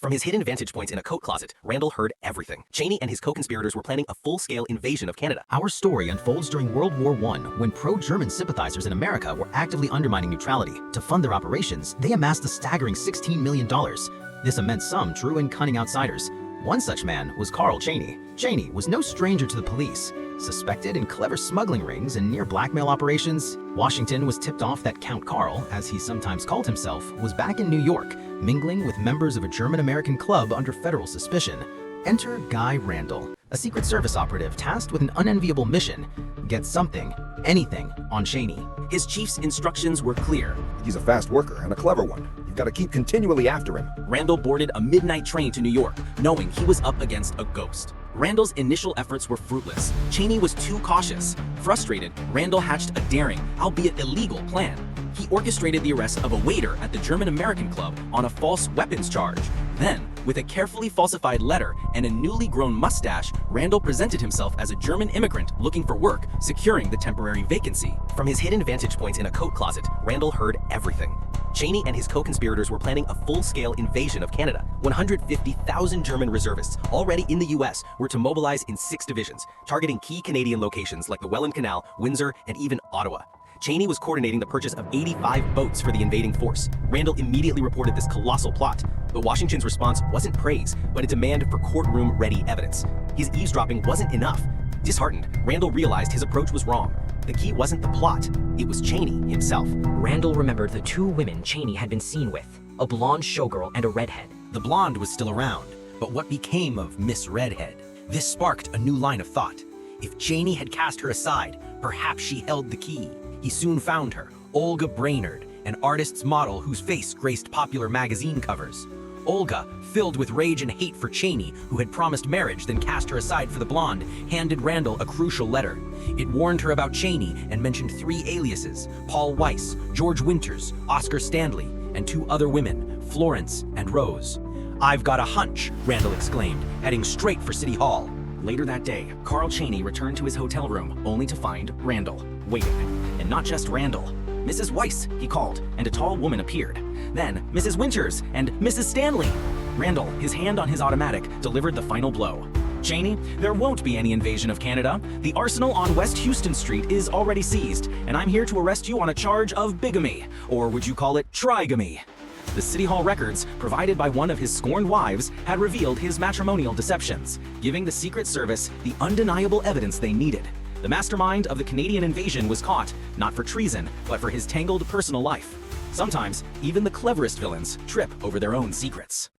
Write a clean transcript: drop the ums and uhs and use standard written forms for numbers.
From his hidden vantage points in a coat closet, Randall heard everything. Cheney and his co-conspirators were planning a full-scale invasion of Canada. Our story unfolds during World War I, when pro-German sympathizers in America were actively undermining neutrality. To fund their operations, they amassed a staggering $16 million. This immense sum drew in cunning outsiders. One such man was Carl Cheney. Cheney was no stranger to the police. Suspected in clever smuggling rings and near blackmail operations, Washington was tipped off that Count Carl, as he sometimes called himself, was back in New York, mingling with members of a German-American club under federal suspicion. Enter Guy Randall, a Secret Service operative tasked with an unenviable mission: get something, anything, on Cheney. His chief's instructions were clear. He's a fast worker and a clever one. You've got to keep continually after him. Randall boarded a midnight train to New York, knowing he was up against a ghost. Randall's initial efforts were fruitless. Cheney was too cautious. Frustrated, Randall hatched a daring, albeit illegal, plan. He orchestrated the arrest of a waiter at the German-American club on a false weapons charge. Then, with a carefully falsified letter and a newly grown mustache, Randall presented himself as a German immigrant looking for work, securing the temporary vacancy. From his hidden vantage points in a coat closet, Randall heard everything. Cheney and his co-conspirators were planning a full-scale invasion of Canada. 150,000 German reservists, already in the US, were to mobilize in 6 divisions, targeting key Canadian locations like the Welland Canal, Windsor, and even Ottawa. Cheney was coordinating the purchase of 85 boats for the invading force. Randall immediately reported this colossal plot, but Washington's response wasn't praise, but a demand for courtroom-ready evidence. His eavesdropping wasn't enough. Disheartened, Randall realized his approach was wrong. The key wasn't the plot, it was Cheney himself. Randall remembered the 2 women Cheney had been seen with, a blonde showgirl and a redhead. The blonde was still around, but what became of Miss Redhead? This sparked a new line of thought. If Cheney had cast her aside, perhaps she held the key. He soon found her, Olga Brainerd, an artist's model whose face graced popular magazine covers. Olga, filled with rage and hate for Cheney, who had promised marriage then cast her aside for the blonde, handed Randall a crucial letter. It warned her about Cheney and mentioned 3 aliases: Paul Weiss, George Winters, Oscar Stanley, and 2 other women, Florence and Rose. "I've got a hunch," Randall exclaimed, heading straight for City Hall. Later that day, Carl Cheney returned to his hotel room only to find Randall waiting. And not just Randall. Mrs. Weiss, he called, and a tall woman appeared. Then Mrs. Winters and Mrs. Stanley. Randall, his hand on his automatic, delivered the final blow. "Cheney, there won't be any invasion of Canada. The arsenal on West Houston Street is already seized, and I'm here to arrest you on a charge of bigamy, or would you call it trigamy?" The City Hall records, provided by one of his scorned wives, had revealed his matrimonial deceptions, giving the Secret Service the undeniable evidence they needed. The mastermind of the Canadian invasion was caught, not for treason, but for his tangled personal life. Sometimes, even the cleverest villains trip over their own secrets.